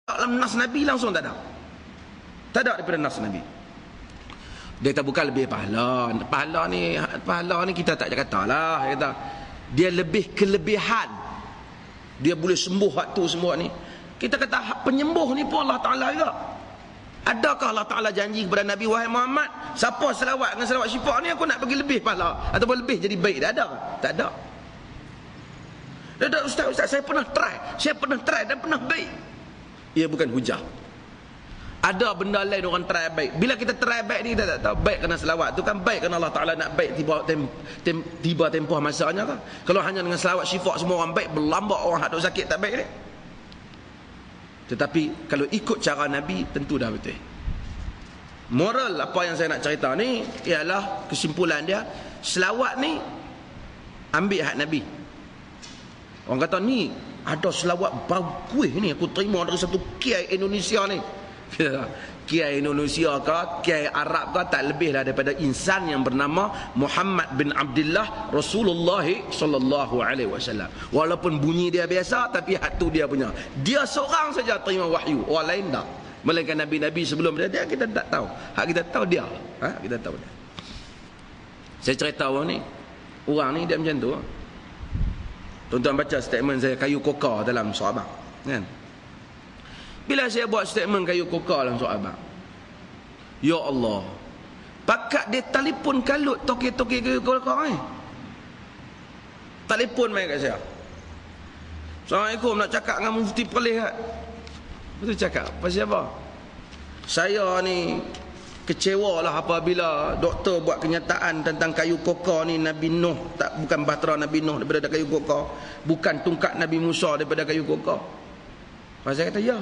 dalam nas Nabi langsung tak ada. Tak ada daripada nas Nabi. Dia kata bukan lebih pahala. Pahala ni kita tak kata lah. Dia kata dia lebih kelebihan. Dia boleh sembuh hak tu semua ni. Kita kata hak penyembuh ni pun Allah Ta'ala juga. Adakah Allah Ta'ala janji kepada Nabi, wahai Muhammad, siapa selawat dengan selawat syifa ni aku nak bagi lebih pahala ataupun lebih jadi baik? Tak ada. Tak ada. Ustaz, saya pernah try dan pernah baik. Ia bukan hujah. Ada benda lain orang try baik. Bila kita try baik ni, kita tak tahu baik kerana selawat tu kan baik kerana Allah Ta'ala nak baik tiba tempoh masanya kan. Kalau hanya dengan selawat syifa semua orang baik, berlambak orang hadut sakit tak baik ni. Tetapi kalau ikut cara Nabi, tentu dah betul. Moral apa yang saya nak cerita ni ialah kesimpulan dia, selawat ni ambil hak Nabi. Orang kata ni ada selawat bagus ni aku terima dari satu kiai Indonesia ni. Kiai Indonesia ke kiai Arab ke tak lebihlah daripada insan yang bernama Muhammad bin Abdullah Rasulullah sallallahu alaihi wasallam. Walaupun bunyi dia biasa tapi hak tu dia punya. Dia seorang saja terima wahyu, orang lain tak. Melainkan nabi-nabi sebelum dia kita tak tahu. Hak kita tahu dia. Kita tahu dia. Saya cerita orang ni dia macam tu. Tuan-tuan baca statement saya kayu kokar dalam Sahabat, kan? Bila saya buat statement kayu kokar dalam Sahabat, ya Allah, pakat dia telefon kalut toke-toke kayu kokar ni. Telefon main kat saya. Assalamualaikum, nak cakap dengan Mufti Perlis kat. Betul cakap, pasal apa? Saya ni kecewa lah apabila doktor buat kenyataan tentang kayu kokar ni Nabi Nuh, bukan bahtera Nabi Nuh daripada kayu kokar, bukan tungkat Nabi Musa daripada kayu kokar. Pasal kata ya,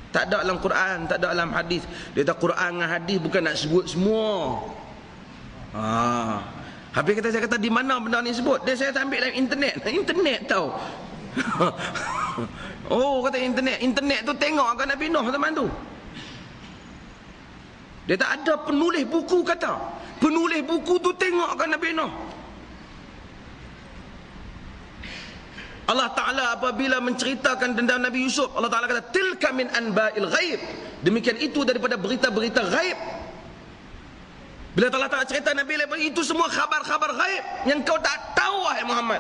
tak ada dalam Quran, tak ada dalam hadis. Dia kata Quran dengan hadis bukan nak sebut semua. Habis saya kata di mana benda ni sebut? Dia saya ambil dalam internet tahu. Oh, kata internet tu tengok kan Nabi Nuh zaman tu. Dia tak ada penulis buku kata. Penulis buku tu tengok kan Nabi Nuh. Allah Ta'ala apabila menceritakan tentang Nabi Yusuf, Allah Ta'ala kata tilka min anba'il ghaib. Demikian itu daripada berita-berita ghaib. Bila Allah Ta'ala cerita Nabi itu semua khabar-khabar ghaib yang kau tak tahu wahai Muhammad.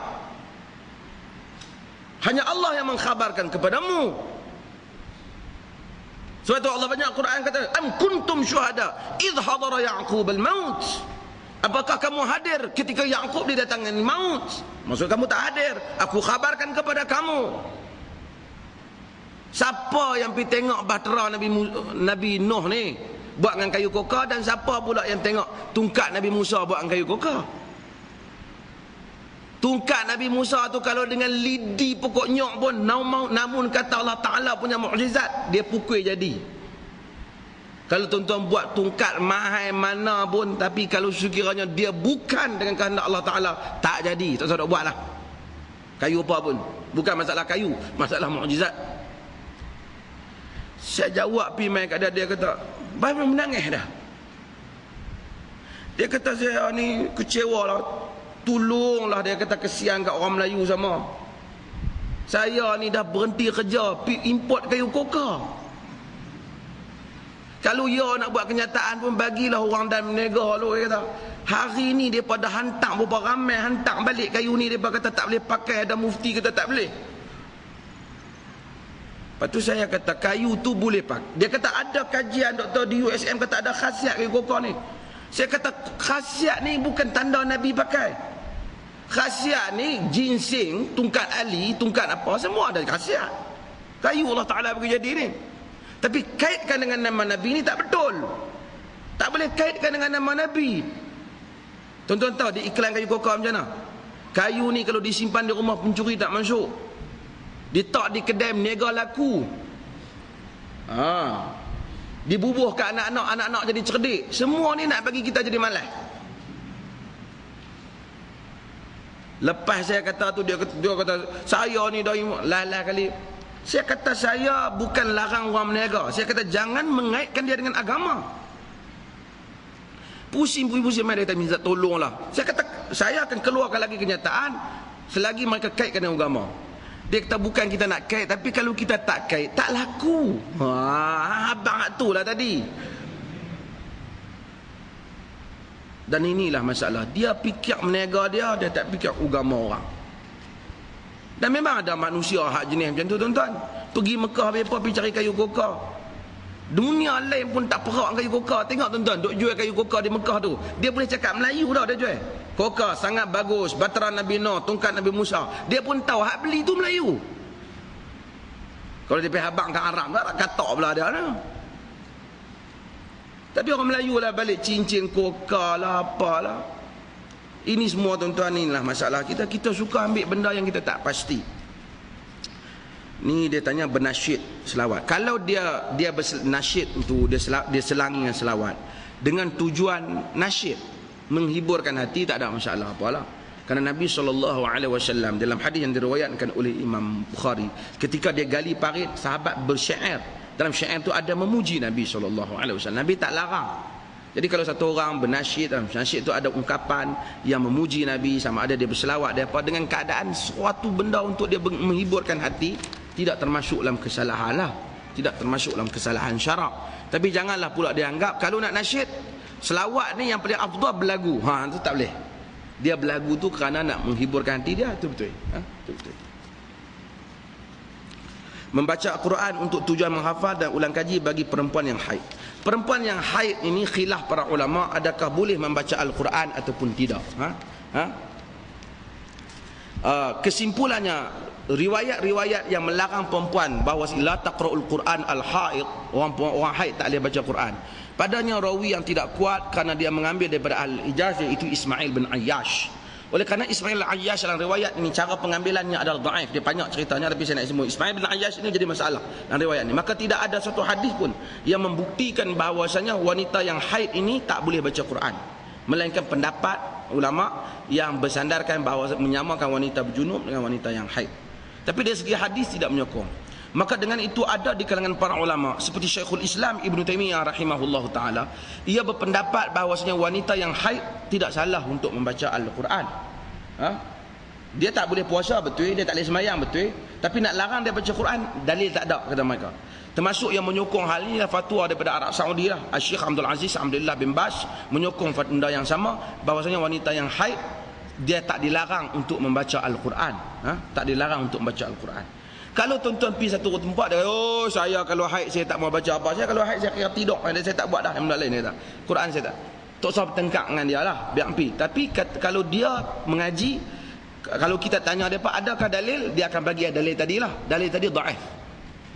Hanya Allah yang mengkhabarkan kepadamu. Sebab itu Allah banyak Quran kata am kuntum syuhada idh hadara Ya'qub al-maut. Apakah kamu hadir ketika Ya'qub didatangkan maut? Maksud kamu tak hadir, aku khabarkan kepada kamu. Siapa yang pergi tengok bahtera Nabi Nuh ni buat dengan kayu kokar, dan siapa pula yang tengok tungkat Nabi Musa buat dengan kayu kokar? Tungkat Nabi Musa tu kalau dengan lidi pokok nyok pun, namun kata Allah Ta'ala punya mukjizat, dia pukul jadi. Kalau tuan-tuan buat tungkat mahal mana pun, tapi kalau sekiranya dia bukan dengan kehendak Allah Ta'ala, tak jadi. Tak usah nak buat lah. Kayu apa pun. Bukan masalah kayu, masalah mukjizat. Saya jawab pergi main kat dia kata, baik menangis dah. Dia kata saya ni kecewa lah. Tolonglah, dia kata kesian kat orang Melayu sama. Saya ni dah berhenti kerja, pergi import kayu kokar. Kalau ya nak buat kenyataan pun bagilah orang dan menega lu, dia kata. Hari ni dia pada hantar berapa ramai hantar balik kayu ni, dia kata tak boleh pakai, ada mufti kata tak boleh. Lepas tu saya kata kayu tu boleh pakai. Dia kata ada kajian doktor di USM kata ada khasiat kayu kokar ni. Saya kata khasiat ni bukan tanda Nabi pakai. Khasiat ni ginseng, tungkat ali, tungkat apa, semua ada khasiat. Kayu Allah Ta'ala bagi jadi ni. Tapi kaitkan dengan nama Nabi ni tak betul. Tak boleh kaitkan dengan nama Nabi. Tuan-tuan tahu di iklan kayu kokar macam mana? Kayu ni kalau disimpan di rumah pencuri tak masuk. Ditak di kedai niaga laku. Dibubuh ke anak-anak, anak-anak jadi cerdik. Semua ni nak bagi kita jadi malas. Lepas saya kata tu, dia kata saya ni dah lalah kali. Saya kata saya bukan larang orang berniaga. Saya kata jangan mengaitkan dia dengan agama. Pusing dia kata minta tolonglah. Saya kata saya akan keluarkan lagi kenyataan selagi mereka kaitkan dengan agama. Dia kata bukan kita nak kait, tapi kalau kita tak kait tak laku. Abang tu lah tadi. Dan inilah masalah. Dia fikir meniaga dia tak fikir agama orang. Dan memang ada manusia hak jenis macam tu tuan-tuan. Pergi Mekah pergi cari kayu kokar. Dunia lain pun tak perak kayu kokar. Tengok tuan-tuan, duk jual kayu kokar di Mekah tu. Dia boleh cakap Melayu dah dia jual. Kokar sangat bagus, bateran Nabi Nuh, tongkat Nabi Musa. Dia pun tahu hak beli tu Melayu. Kalau dia pergi habang kat Arab tak katak pula dia lah. Tapi orang Melayu lah balik cincin kokar lah apalah. Ini semua tuan-tuan, inilah masalah kita. Kita suka ambil benda yang kita tak pasti. Ni dia tanya bernasyid selawat. Kalau dia bernasyid tu, dia selangi dengan selawat dengan tujuan nasyid menghiburkan hati, tak ada masalah apalah. Kerana Nabi SAW dalam hadis yang diriwayatkan oleh Imam Bukhari, ketika dia gali parit, sahabat bersyair. Dalam syair tu ada memuji Nabi SAW. Nabi tak larang. Jadi kalau satu orang bernasyid, dalam nasyid tu ada ungkapan yang memuji Nabi, sama ada dia berselawat, dia apa, dengan keadaan suatu benda untuk dia menghiburkan hati, tidak termasuk dalam kesalahan lah. Tidak termasuk dalam kesalahan syarak. Tapi janganlah pula dianggap kalau nak nasyid, selawat ni yang paling afdal berlagu. Itu tak boleh. Dia berlagu tu kerana nak menghiburkan hati dia, itu betul. Itu betul. Membaca Al-Quran untuk tujuan menghafal dan ulang kaji bagi perempuan yang haid. Perempuan yang haid ini khilaf para ulama, adakah boleh membaca Al-Quran ataupun tidak. Kesimpulannya, riwayat-riwayat yang melarang perempuan bahawa la taqra'ul Quran al-haid, orang haid tak boleh baca Quran, padanya rawi yang tidak kuat kerana dia mengambil daripada Al-Hijaz, iaitu Ismail bin Ayyash. Oleh kerana Ismail bin Ayyash dalam riwayat ini cara pengambilannya adalah dhaif, dia banyak ceritanya, tapi saya nak semua Ismail bin Ayyash ini jadi masalah dalam riwayat ini. Maka tidak ada satu hadis pun yang membuktikan bahawasanya wanita yang haid ini tak boleh baca Quran, melainkan pendapat ulama yang bersandarkan bahawa menyamakan wanita berjunub dengan wanita yang haid. Tapi dari segi hadis tidak menyokong. Maka dengan itu ada di kalangan para ulama seperti Syekhul Islam Ibn Taymiyah rahimahullah ta'ala, ia berpendapat bahawasanya wanita yang haid tidak salah untuk membaca Al-Quran. Dia tak boleh puasa, betul. Dia tak boleh semayang, betul. Tapi nak larang dia baca Quran, dalil tak ada, kata mereka. Termasuk yang menyokong hal ini adalah fatwa daripada Arab Saudi lah. Syekh Abdul Aziz Abdullah bin Baz menyokong fatwa yang sama, bahawasanya wanita yang haid dia tak dilarang untuk membaca Al-Quran. Tak dilarang untuk membaca Al-Quran. Kalau tuan-tuan pergi satu tempat, dia oh saya kalau haid saya tak mau baca apa. Saya kalau haid saya kira tidur, saya tak buat dah benda lain dia tak. Quran saya tak. Tak usah bertengkak dengan dia lah, biar pergi. Tapi kalau dia mengaji, kalau kita tanya dia apa adakah dalil, dia akan bagi dalil tadi lah. Dalil tadi dhaif.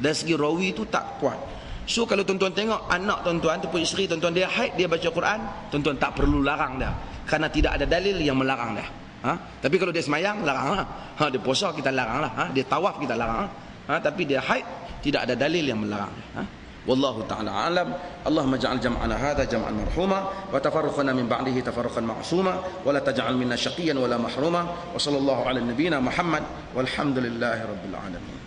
Dari segi rawi tu tak kuat. So kalau tuan-tuan tengok anak tuan-tuan ataupun isteri tuan-tuan dia haid, dia baca Quran, tuan-tuan tak perlu larang dia, kerana tidak ada dalil yang melarang dia. Tapi kalau dia semayang, larang lah. Dia puasa, kita larang lah. Dia tawaf, kita larang lah. Tapi dia haid, tidak ada dalil yang melarang dia. Wallahu ta'ala alam. Allahumma ja'al jam'ana hadha jam'an marhuma wa tafarruqana min ba'dihi tafarruqan ma'suma wa la taj'al minna syaqiyan wa la mahruma wa sallallahu ala nabiyyina Muhammad walhamdulillahi rabbil alamin.